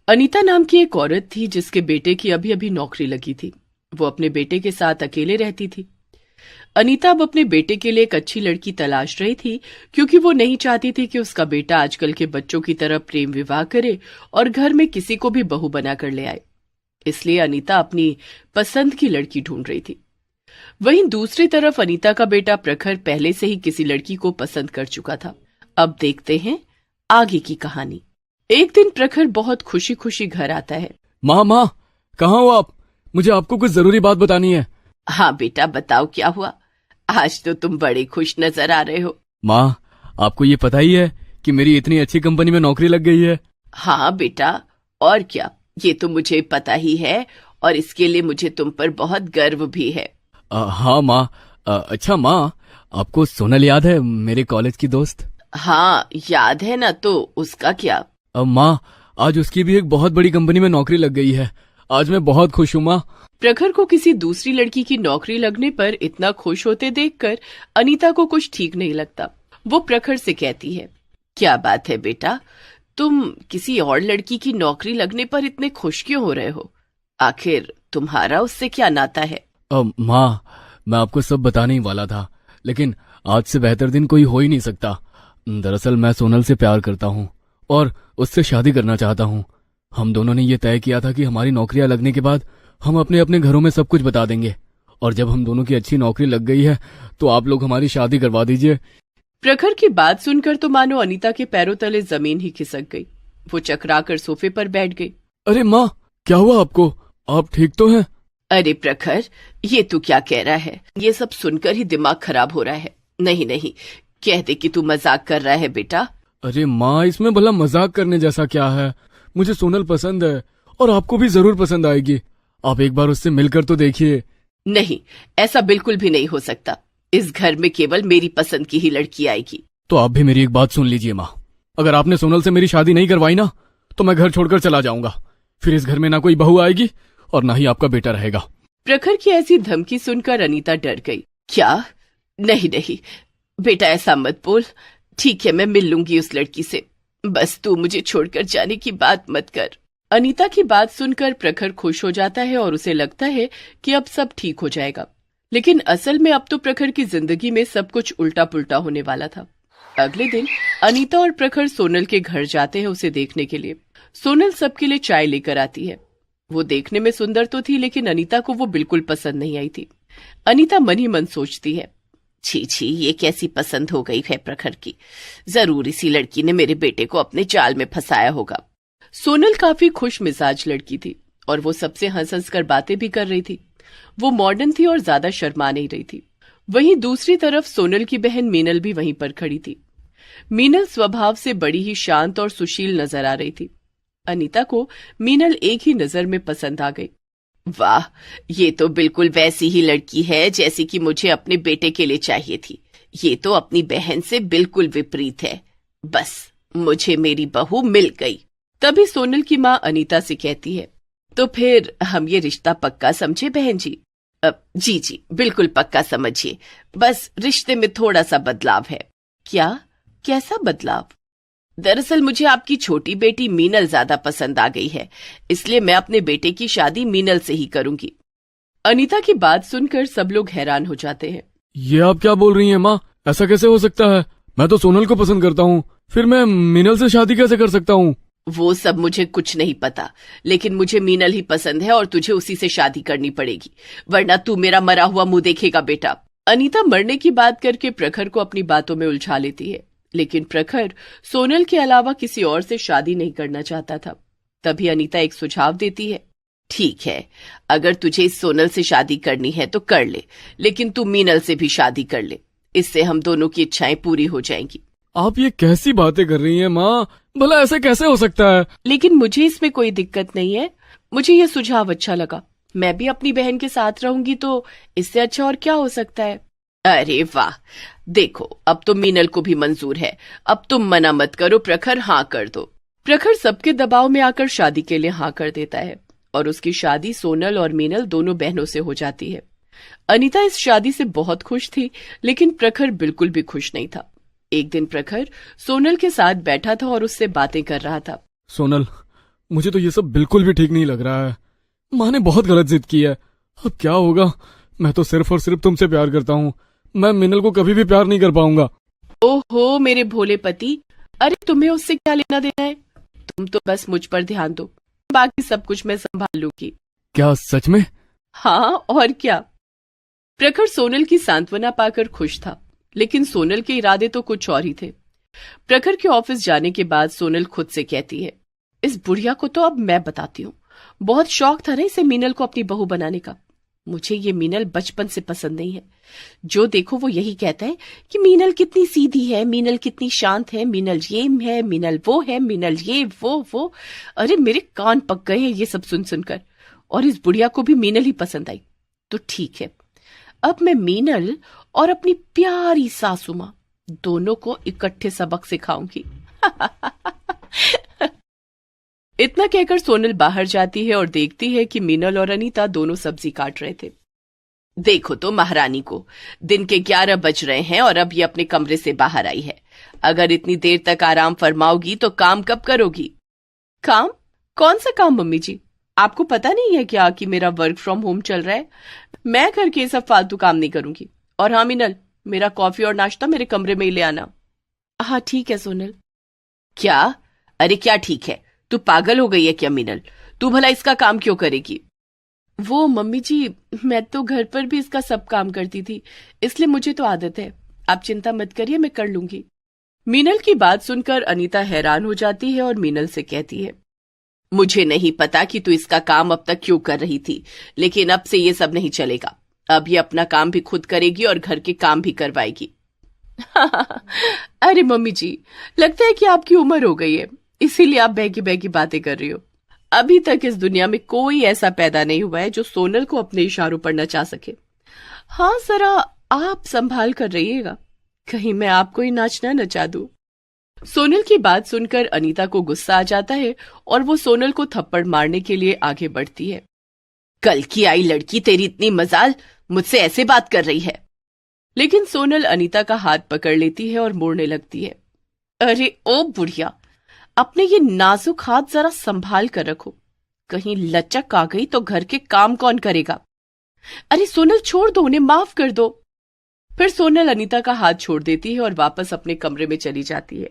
अनीता नाम की एक औरत थी जिसके बेटे की अभी अभी नौकरी लगी थी। वो अपने बेटे के साथ अकेले रहती थी। अनीता अब अपने बेटे के लिए एक अच्छी लड़की तलाश रही थी, क्योंकि वो नहीं चाहती थी कि उसका बेटा आजकल के बच्चों की तरह प्रेम विवाह करे और घर में किसी को भी बहू बनाकर ले आए। इसलिए अनीता अपनी पसंद की लड़की ढूंढ रही थी। वहीं दूसरी तरफ अनीता का बेटा प्रखर पहले से ही किसी लड़की को पसंद कर चुका था। अब देखते हैं आगे की कहानी। एक दिन प्रखर बहुत खुशी खुशी घर आता है। माँ, कहाँ हो आप? मुझे आपको कुछ जरूरी बात बतानी है। हाँ बेटा, बताओ क्या हुआ? आज तो तुम बड़े खुश नजर आ रहे हो। माँ, आपको ये पता ही है कि मेरी इतनी अच्छी कंपनी में नौकरी लग गई है। हाँ बेटा, और क्या, ये तो मुझे पता ही है और इसके लिए मुझे तुम पर बहुत गर्व भी है। हाँ माँ। अच्छा माँ, आपको सोनल याद है, मेरे कॉलेज की दोस्त? हाँ याद है ना, तो उसका क्या? माँ, आज उसकी भी एक बहुत बड़ी कंपनी में नौकरी लग गई है। आज मैं बहुत खुश हूँ माँ। प्रखर को किसी दूसरी लड़की की नौकरी लगने पर इतना खुश होते देखकर अनीता को कुछ ठीक नहीं लगता। वो प्रखर से कहती है, क्या बात है बेटा, तुम किसी और लड़की की नौकरी लगने पर इतने खुश क्यों हो रहे हो? आखिर तुम्हारा उससे क्या नाता है? माँ, मैं आपको सब बताने ही वाला था, लेकिन आज से बेहतर दिन कोई हो ही नहीं सकता। दरअसल मैं सोनल से प्यार करता हूँ और उससे शादी करना चाहता हूँ। हम दोनों ने ये तय किया था कि हमारी नौकरियां लगने के बाद हम अपने अपने घरों में सब कुछ बता देंगे, और जब हम दोनों की अच्छी नौकरी लग गई है तो आप लोग हमारी शादी करवा दीजिए। प्रखर की बात सुनकर तो मानो अनीता के पैरों तले जमीन ही खिसक गई। वो चकराकर सोफे पर बैठ गई। अरे माँ, क्या हुआ आपको? आप ठीक तो हैं? अरे प्रखर, ये तू क्या कह रहा है? ये सब सुनकर ही दिमाग खराब हो रहा है। नहीं नहीं, कह दे कि तू मजाक कर रहा है बेटा। अरे माँ, इसमें भला मजाक करने जैसा क्या है? मुझे सोनल पसंद है और आपको भी जरूर पसंद आएगी। आप एक बार उससे मिलकर तो देखिए। नहीं, ऐसा बिल्कुल भी नहीं हो सकता। इस घर में केवल मेरी पसंद की ही लड़की आएगी। तो आप भी मेरी एक बात सुन लीजिए माँ। अगर आपने सोनल से मेरी शादी नहीं करवाई ना, तो मैं घर छोड़कर चला जाऊंगा। फिर इस घर में ना कोई बहू आएगी और ना ही आपका बेटा रहेगा। प्रखर की ऐसी धमकी सुनकर अनीता डर गई। क्या? नहीं नहीं बेटा, ऐसा मत बोल। ठीक है, मैं मिल लूंगी उस लड़की से, बस तू मुझे छोड़कर जाने की बात मत कर। अनीता की बात सुनकर प्रखर खुश हो जाता है और उसे लगता है कि अब सब ठीक हो जाएगा। लेकिन असल में अब तो प्रखर की जिंदगी में सब कुछ उल्टा पुल्टा होने वाला था। अगले दिन अनीता और प्रखर सोनल के घर जाते हैं उसे देखने के लिए। सोनल सबके लिए चाय लेकर आती है। वो देखने में सुंदर तो थी, लेकिन अनीता को वो बिल्कुल पसंद नहीं आई थी। अनीता मन ही मन सोचती है, छी छी, ये कैसी पसंद हो गई है प्रखर की। जरूर इसी लड़की ने मेरे बेटे को अपने जाल में फंसाया होगा। सोनल काफी खुश मिजाज लड़की थी और वो सबसे हंस हंस कर बातें भी कर रही थी। वो मॉडर्न थी और ज्यादा शर्मा नहीं रही थी। वहीं दूसरी तरफ सोनल की बहन मीनल भी वहीं पर खड़ी थी। मीनल स्वभाव से बड़ी ही शांत और सुशील नजर आ रही थी। अनीता को मीनल एक ही नजर में पसंद आ गई। वाह, ये तो बिल्कुल वैसी ही लड़की है जैसी कि मुझे अपने बेटे के लिए चाहिए थी। ये तो अपनी बहन से बिल्कुल विपरीत है। बस मुझे मेरी बहू मिल गई। तभी सोनल की माँ अनीता से कहती है, तो फिर हम ये रिश्ता पक्का समझे बहन जी? जी जी बिल्कुल पक्का समझिए, बस रिश्ते में थोड़ा सा बदलाव है। क्या? कैसा बदलाव? दरअसल मुझे आपकी छोटी बेटी मीनल ज्यादा पसंद आ गई है, इसलिए मैं अपने बेटे की शादी मीनल से ही करूंगी। अनीता की बात सुनकर सब लोग हैरान हो जाते हैं। ये आप क्या बोल रही हैं माँ? ऐसा कैसे हो सकता है? मैं तो सोनल को पसंद करता हूँ, फिर मैं मीनल से शादी कैसे कर सकता हूँ? वो सब मुझे कुछ नहीं पता, लेकिन मुझे मीनल ही पसंद है और तुझे उसी से शादी करनी पड़ेगी, वरना तू मेरा मरा हुआ मुंह देखेगा बेटा। अनीता मरने की बात करके प्रखर को अपनी बातों में उलझा लेती है, लेकिन प्रखर सोनल के अलावा किसी और से शादी नहीं करना चाहता था। तभी अनीता एक सुझाव देती है, ठीक है, अगर तुझे इस सोनल से शादी करनी है तो कर ले, लेकिन तू मीनल से भी शादी कर ले। इससे हम दोनों की इच्छाएं पूरी हो जाएंगी। आप ये कैसी बातें कर रही हैं माँ? भला ऐसे कैसे हो सकता है? लेकिन मुझे इसमें कोई दिक्कत नहीं है। मुझे ये सुझाव अच्छा लगा। मैं भी अपनी बहन के साथ रहूंगी, तो इससे अच्छा और क्या हो सकता है? अरे वाह, देखो अब तो मीनल को भी मंजूर है। अब तुम मना मत करो प्रखर, हाँ कर दो। प्रखर सबके दबाव में आकर शादी के लिए हाँ कर देता है और उसकी शादी सोनल और मीनल दोनों बहनों से हो जाती है। अनीता इस शादी से बहुत खुश थी, लेकिन प्रखर बिल्कुल भी खुश नहीं था। एक दिन प्रखर सोनल के साथ बैठा था और उससे बातें कर रहा था। सोनल, मुझे तो ये सब बिल्कुल भी ठीक नहीं लग रहा है। माँ ने बहुत गलत जिद की है। अब क्या होगा? मैं तो सिर्फ और सिर्फ तुमसे प्यार करता हूँ। मैं मिनल को कभी भी प्यार नहीं कर पाऊंगा। ओहो मेरे भोले पति, अरे तुम्हें उससे क्या लेना देना है? तुम तो बस मुझ पर ध्यान दो, बाकी सब कुछ मैं संभाल लूंगी। क्या सच में? हाँ और क्या। प्रखर सोनल की सांत्वना पाकर खुश था, लेकिन सोनल के इरादे तो कुछ और ही थे। प्रखर के ऑफिस जाने के बाद सोनल खुद से कहती है, इस बुढ़िया को तो अब मैं बताती हूँ। बहुत शौक था ना इसे मीनल को अपनी बहू बनाने का। मुझे ये मीनल बचपन से पसंद नहीं है। जो देखो वो यही कहता है कि मीनल कितनी सीधी है, मीनल कितनी शांत है, मीनल ये है, मीनल वो है, मीनल ये वो। अरे मेरे कान पक गए हैं ये सब सुन सुनकर। और इस बुढ़िया को भी मीनल ही पसंद आई। तो ठीक है, अब मैं मीनल और अपनी प्यारी सासू माँ दोनों को इकट्ठे सबक सिखाऊंगी। इतना कहकर सोनल बाहर जाती है और देखती है कि मीनल और अनीता दोनों सब्जी काट रहे थे। देखो तो महारानी को, दिन के 11 बज रहे हैं और अब ये अपने कमरे से बाहर आई है। अगर इतनी देर तक आराम फरमाओगी तो काम कब करोगी? काम? कौन सा काम मम्मी जी? आपको पता नहीं है क्या कि मेरा वर्क फ्रॉम होम चल रहा है? मैं घर के सब फालतू काम नहीं करूंगी। और हाँ मीनल, मेरा कॉफी और नाश्ता मेरे कमरे में ही ले आना। हाँ ठीक है सोनल। क्या? अरे क्या ठीक है? तू पागल हो गई है क्या मीनल? तू भला इसका काम क्यों करेगी? वो मम्मी जी, मैं तो घर पर भी इसका सब काम करती थी, इसलिए मुझे तो आदत है। आप चिंता मत करिए, मैं कर लूंगी। मीनल की बात सुनकर अनीता हैरान हो जाती है और मीनल से कहती है, मुझे नहीं पता कि तू इसका काम अब तक क्यों कर रही थी, लेकिन अब से ये सब नहीं चलेगा। अब ये अपना काम भी खुद करेगी और घर के काम भी करवाएगी। अरे मम्मी जी, लगता है कि आपकी उम्र हो गई है, इसीलिए आप बहकी बहकी बातें कर रही हो। अभी तक इस दुनिया में कोई ऐसा पैदा नहीं हुआ है जो सोनल को अपने इशारों पर नचा सके। हाँ जरा आप संभाल कर रहिएगा, कहीं मैं आपको ही नाचना नचा दूं। सोनल की बात सुनकर अनीता को गुस्सा आ जाता है और वो सोनल को थप्पड़ मारने के लिए आगे बढ़ती है। कल की आई लड़की, तेरी इतनी मजाल, मुझसे ऐसे बात कर रही है। लेकिन सोनल अनीता का हाथ पकड़ लेती है और मोड़ने लगती है। अरे ओ बुढ़िया, अपने ये नाजुक हाथ जरा संभाल कर रखो, कहीं लचक आ गई तो घर के काम कौन करेगा? अरे सोनल छोड़ दो, उन्हें माफ कर दो। फिर सोनल अनीता का हाथ छोड़ देती है और वापस अपने कमरे में चली जाती है।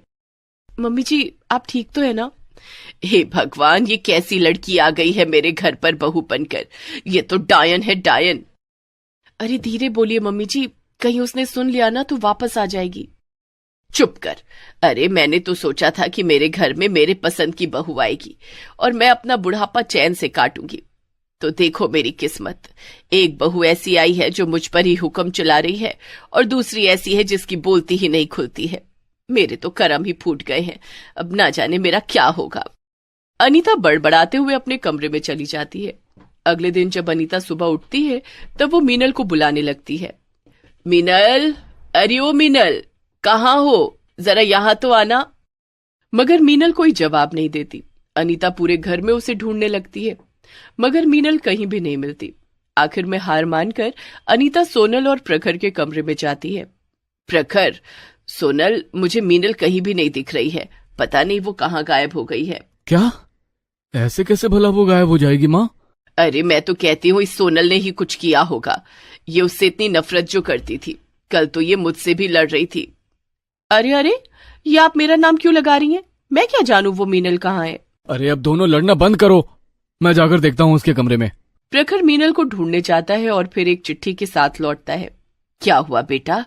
मम्मी जी आप ठीक तो है ना? हे भगवान, ये कैसी लड़की आ गई है मेरे घर पर बहू बनकर। ये तो डायन है, डायन। अरे धीरे बोलिए मम्मी जी, कहीं उसने सुन लिया ना तो वापस आ जाएगी। चुप कर। अरे मैंने तो सोचा था कि मेरे घर में मेरे पसंद की बहू आएगी और मैं अपना बुढ़ापा चैन से काटूंगी। तो देखो मेरी किस्मत, एक बहू ऐसी आई है जो मुझ पर ही हुक्म चला रही है और दूसरी ऐसी है जिसकी बोलती ही नहीं खुलती है। मेरे तो करम ही फूट गए हैं, अब ना जाने मेरा क्या होगा। अनीता बड़बड़ाते हुए अपने कमरे में चली जाती है। अगले दिन जब अनीता सुबह उठती है तब वो मीनल को बुलाने लगती है। मीनल, अरे ओ मीनल, कहाँ हो? जरा यहां तो आना। मगर मीनल कोई जवाब नहीं देती। अनीता पूरे घर में उसे ढूंढने लगती है, मगर मीनल कहीं भी नहीं मिलती। आखिर में हार मानकर अनीता सोनल और प्रखर के कमरे में जाती है। प्रखर, सोनल, मुझे मीनल कहीं भी नहीं दिख रही है, पता नहीं वो कहाँ गायब हो गई है। क्या? ऐसे कैसे भला वो गायब हो जाएगी माँ? अरे मैं तो कहती हूँ इस सोनल ने ही कुछ किया होगा। ये उससे इतनी नफरत जो करती थी, कल तो ये मुझसे भी लड़ रही थी। अरे अरे, ये आप मेरा नाम क्यों लगा रही हैं? मैं क्या जानूं वो मीनल कहाँ है। अरे अब दोनों लड़ना बंद करो, मैं जाकर देखता हूँ उसके कमरे में। प्रखर मीनल को ढूंढने जाता है और फिर एक चिट्ठी के साथ लौटता है। क्या हुआ बेटा,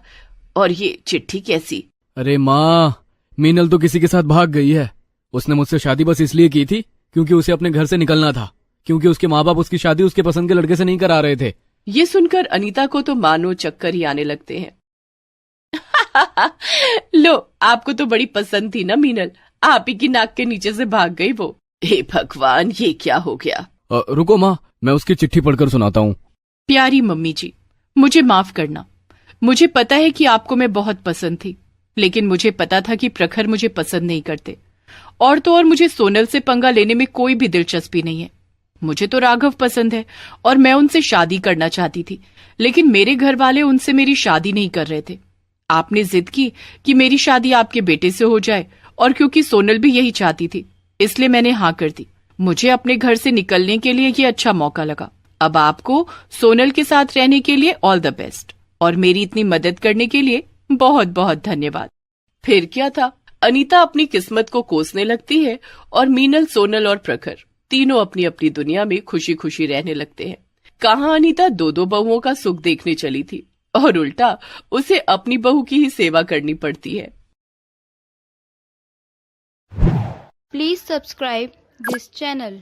और ये चिट्ठी कैसी? अरे माँ, मीनल तो किसी के साथ भाग गई है। उसने मुझसे शादी बस इसलिए की थी क्योंकि उसे अपने घर से निकलना था, क्योंकि उसके माँ बाप उसकी शादी उसके पसंद के लड़के से नहीं करा रहे थे। ये सुनकर अनीता को तो मानो चक्कर ही आने लगते हैं। लो, आपको तो बड़ी पसंद थी ना मीनल, आप ही की नाक के नीचे से भाग गई वो। हे भगवान, ये क्या हो गया? रुको माँ, मैं उसकी चिट्ठी पढ़कर सुनाता हूँ। प्यारी मम्मी जी, मुझे माफ करना। मुझे पता है कि आपको मैं बहुत पसंद थी, लेकिन मुझे पता था कि प्रखर मुझे पसंद नहीं करते। और तो और मुझे सोनल से पंगा लेने में कोई भी दिलचस्पी नहीं है। मुझे तो राघव पसंद है और मैं उनसे शादी करना चाहती थी, लेकिन मेरे घर वाले उनसे मेरी शादी नहीं कर रहे थे। आपने जिद की कि मेरी शादी आपके बेटे से हो जाए, और क्योंकि सोनल भी यही चाहती थी, इसलिए मैंने हाँ कर दी। मुझे अपने घर से निकलने के लिए ये अच्छा मौका लगा। अब आपको सोनल के साथ रहने के लिए ऑल द बेस्ट, और मेरी इतनी मदद करने के लिए बहुत बहुत धन्यवाद। फिर क्या था, अनीता अपनी किस्मत को कोसने लगती है और मीनल, सोनल और प्रखर तीनों अपनी अपनी दुनिया में खुशी खुशी रहने लगते हैं। कहाँ अनीता दो दो बहुओं का सुख देखने चली थी, और उल्टा उसे अपनी बहू की ही सेवा करनी पड़ती है। Please subscribe this channel.